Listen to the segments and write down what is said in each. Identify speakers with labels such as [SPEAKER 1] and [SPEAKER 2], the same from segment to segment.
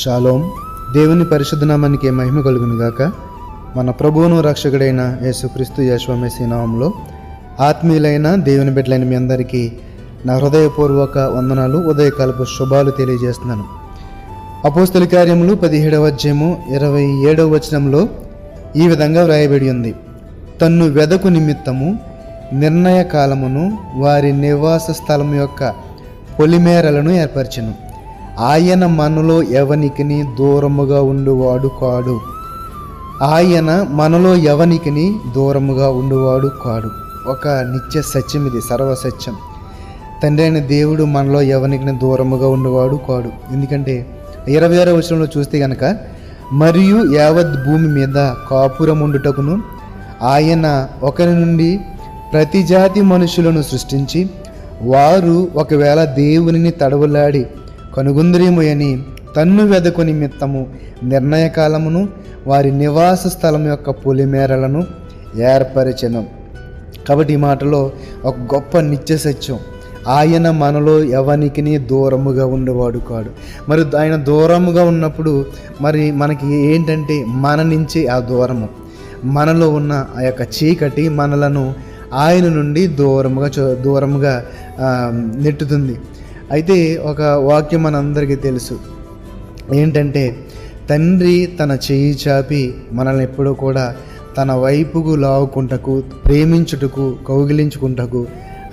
[SPEAKER 1] Shalom. దేవుని పరిశుద్ధ నామానికి మహిమ కలుగును గాక. మన ప్రభువును రక్షకుడైన యేసుక్రీస్తు యెహోవా మెస్సీయ నామములో ఆత్మీయులైన దేవుని బిడ్డలైన మీ అందరికీ నా హృదయపూర్వక వందనాలు, ఉదయకాలపు శుభాలు తెలియజేస్తున్నాను. అపోస్తల కార్యములు 17వ అధ్యాయము 27వ వచనంలో ఈ విధంగా వ్రాయబడి ఉంది: తన్ను వెదకు నిమిత్తము నిర్ణయ కాలమును వారి నివాస స్థలం యొక్క పొలిమేరలను ఏర్పరచెను. ఆయన మనలో ఎవనికిని దూరముగా ఉండువాడు కాడు. ఆయన మనలో ఎవనికిని దూరముగా ఉండువాడు కాడు. ఒక నిత్య సత్యం ఇది, సర్వసత్యం. తండ్రి అయిన దేవుడు మనలో ఎవనికి దూరముగా ఉండేవాడు కాడు. ఎందుకంటే 26వ వచనంలో చూస్తే గనక, మరియు యావత్ భూమి మీద కాపురం ఉండుటకును ఆయన ఒకరి నుండి ప్రతి జాతి మనుషులను సృష్టించి, వారు ఒకవేళ దేవునిని తడవలాడి కనుగొందరేమోయని తన్ను వెదకు నిమిత్తము నిర్ణయ కాలమును వారి నివాస స్థలం యొక్క పొలిమేరలను ఏర్పరచెను. కాబట్టి ఈ మాటలో ఒక గొప్ప నిత్య సత్యం. ఆయన మనలో ఎవనికిని దూరముగా ఉండేవాడు కాడు. మరి ఆయన దూరముగా ఉన్నప్పుడు మరి మనకి ఏంటంటే మన నుంచి ఆ మనలో ఉన్న ఆ యొక్క చీకటి మనలను ఆయన నుండి దూరముగా నెట్టుతుంది. అయితే ఒక వాక్యం మనందరికీ తెలుసు ఏంటంటే, తండ్రి తన చెయ్యి చాపి మనల్ని ఎప్పుడూ కూడా తన వైపుకు లావుకుంటకు, ప్రేమించుటకు, కౌగిలించుకుంటకు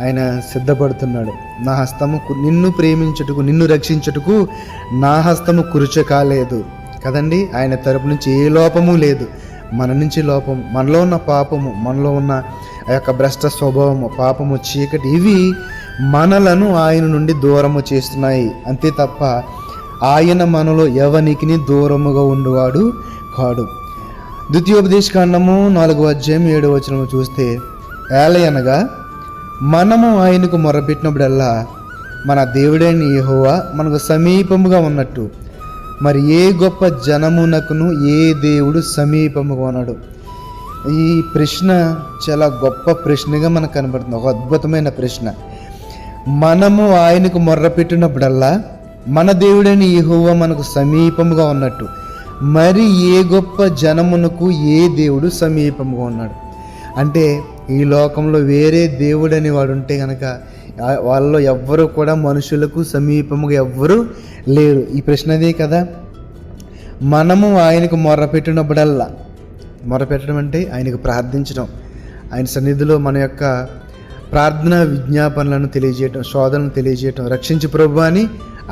[SPEAKER 1] ఆయన సిద్ధపడుతున్నాడు. నా హస్తము నిన్ను ప్రేమించుటకు, నిన్ను రక్షించుటకు నా హస్తము కురుచ కాలేదు కదండి. ఆయన తరపు నుంచి ఏ లోపము లేదు. మన నుంచి లోపం, మనలో ఉన్న పాపము, మనలో ఉన్న ఆ యొక్క భ్రష్ట స్వభావము, పాపము, చీకటి, ఇవి మనలను ఆయన నుండి దూరము చేస్తున్నాయి. అంతే తప్ప ఆయన మనలో ఎవనికి దూరముగా ఉండేవాడు కాడు. ద్వితీయోపదేశకాండము 4వ అధ్యాయం 7వ వచనము చూస్తే, ఏలయనగా మనము ఆయనకు మొరపెట్టినప్పుడల్లా మన దేవుడైన యెహోవా మనకు సమీపముగా ఉన్నట్టు మరి ఏ గొప్ప జనమునకును ఏ దేవుడు సమీపముగా ఉన్నాడు. ఈ ప్రశ్న చాలా గొప్ప ప్రశ్నగా మనకు కనబడుతుంది. ఒక అద్భుతమైన ప్రశ్న. మనము ఆయనకు మొర్రపెట్టినప్పుడల్లా మన దేవుడైన యెహోవా మనకు సమీపముగా ఉన్నట్టు మరి ఏ గొప్ప జనమునకు ఏ దేవుడు సమీపముగా ఉన్నాడు. అంటే ఈ లోకంలో వేరే దేవుడని వాడు ఉంటే కనుక వాళ్ళలో ఎవ్వరూ కూడా మనుషులకు సమీపముగా ఎవ్వరూ లేరు. ఈ ప్రశ్నదే కదా. మనము ఆయనకు మొర్రపెట్టినప్పుడల్లా, మొరపెట్టడం అంటే ఆయనకు ప్రార్థించడం, ఆయన సన్నిధిలో మన యొక్క ప్రార్థనా విజ్ఞాపనలను తెలియజేయటం, శోధనను తెలియజేయటం, రక్షించు ప్రభు అని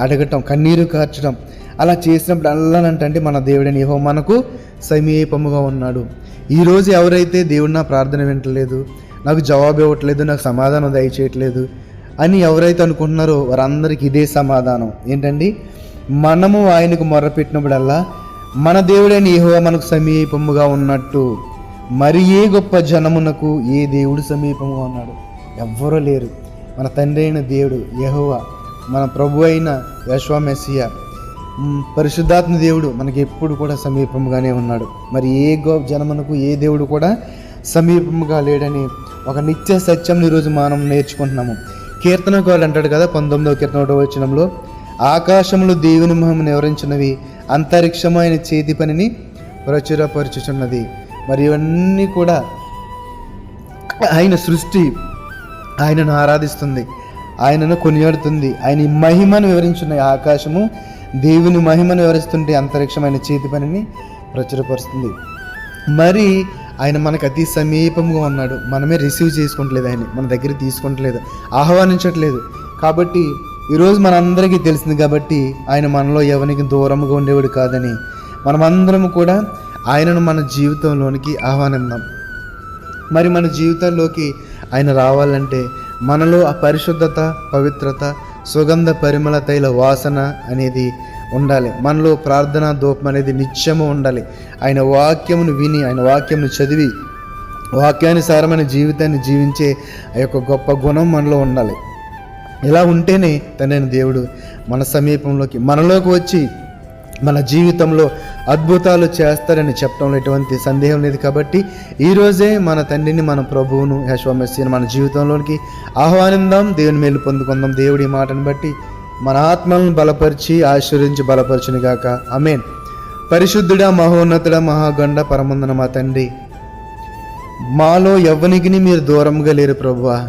[SPEAKER 1] అడగటం, కన్నీరు కార్చడం, అలా చేసినప్పుడు అల్లానంటే మన దేవుడని యెహోవా మనకు సమీపముగా ఉన్నాడు. ఈరోజు ఎవరైతే దేవుడు నా ప్రార్థన వింటలేదు, నాకు జవాబు ఇవ్వట్లేదు, నాకు సమాధానం దయచేయట్లేదు అని ఎవరైతే అనుకుంటున్నారో వారందరికీ ఇదే సమాధానం. ఏంటండి? మనము ఆయనకు మొరపెట్టినప్పుడల్లా మన దేవుడైన యెహోవా మనకు సమీపముగా ఉన్నట్టు మరి ఏ గొప్ప జనమునకు ఏ దేవుడు సమీపముగా ఉన్నాడు. ఎవ్వరూ లేరు. మన తండ్రి అయిన దేవుడు యెహోవా, మన ప్రభు అయిన యెహోవా మెస్సీయ, పరిశుద్ధాత్మ దేవుడు మనకి ఎప్పుడు కూడా సమీపముగానే ఉన్నాడు. మరి ఏ జనమునకు ఏ దేవుడు కూడా సమీపముగా లేడని ఒక నిత్య సత్యం ఈరోజు మనం నేర్చుకుంటున్నాము. కీర్తనకారుడు అంటాడు కదా, 19వ కీర్తన 1వ వచనంలో, ఆకాశములు దేవుని మహిమను వివరించినవి, అంతరిక్షము ఆయన చేతి పనిని ప్రచురపరచుచున్నది. మరి ఇవన్నీ కూడా ఆయన సృష్టి ఆయనను ఆరాధిస్తుంది, ఆయనను కొనియాడుతుంది, ఆయన మహిమను వివరించున్నాయి. ఆకాశము దేవుని మహిమను వివరిస్తుంటే అంతరిక్షం ఆయన చేతి పనిని ప్రచురపరుస్తుంది. మరి ఆయన మనకు అతి సమీపంగా ఉన్నాడు. మనమే రిసీవ్ చేసుకుంటలేదు, ఆయన మన దగ్గర తీసుకుంటలేదు, ఆహ్వానించట్లేదు. కాబట్టి ఈరోజు మనందరికీ తెలిసింది కాబట్టి ఆయన మనలో ఎవరికి దూరంగా ఉండేవాడు కాదని మనమందరం కూడా ఆయనను మన జీవితంలోనికి ఆహ్వానిద్దాం. మరి మన జీవితాల్లోకి ఆయన రావాలంటే మనలో ఆ పరిశుద్ధత, పవిత్రత, సుగంధ పరిమళ తైల వాసన అనేది ఉండాలి. మనలో ప్రార్థనా ధూపం అనేది నిత్యము ఉండాలి. ఆయన వాక్యమును విని, ఆయన వాక్యమును చదివి, వాక్యానుసారమైన జీవితాన్ని జీవించే ఆ యొక్క గొప్ప గుణం మనలో ఉండాలి. ఇలా ఉంటేనే తండ్రి దేవుడు మన సమీపంలోకి, మనలోకి వచ్చి మన జీవితంలో అద్భుతాలు చేస్తారని చెప్పడంలో ఎటువంటి సందేహం లేదు. కాబట్టి ఈరోజే మన తండ్రిని, మన ప్రభువును, యెహోవా మెస్సీయను మన జీవితంలోనికి ఆహ్వానిద్దాం. దేవుని మేలు పొందుకుందాం. దేవుడి మాటను బట్టి మన ఆత్మలను బలపరిచి ఆశీర్వదించి బలపరచును గాక. ఆమేన్. పరిశుద్ధుడా, మహోన్నతుడా, మహాగండ పరమందున మా తండ్రి, మాలో ఎవ్వనికి మీరు దూరంగా లేరు ప్రభువా.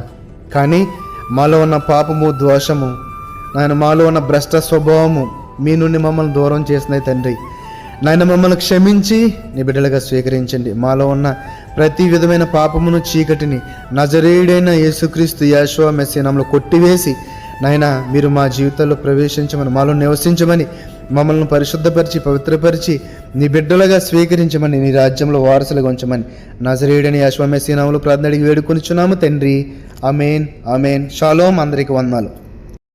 [SPEAKER 1] కానీ మాలో ఉన్న పాపము, దోషము, నాయన మాలో ఉన్న భ్రష్ట స్వభావము మీ నుండి మమ్మల్ని దూరం చేసినాయి తండ్రి. నాయన మమ్మల్ని క్షమించి నీ బిడ్డలుగా స్వీకరించండి. మాలో ఉన్న ప్రతి విధమైన పాపమును, చీకటిని నజరేయుడైన యేసుక్రీస్తు యెషువా మెస్సీయ నామములో కొట్టివేసి నాయన మీరు మా జీవితాల్లో ప్రవేశించమని, మాలో నివసించమని, మమ్మల్ని పరిశుద్ధపరిచి పవిత్రపరిచి నీ బిడ్డలుగా స్వీకరించమని, నీ రాజ్యంలో వారసులుగా ఉంచమని నజరేయుడైన యెషువా మెస్సీయ నామములో ప్రార్థన అడిగి వేడుకొనిచున్నాము తండ్రి. ఆమేన్. ఆమేన్. షాలోమ్. అందరికీ వందనాలు.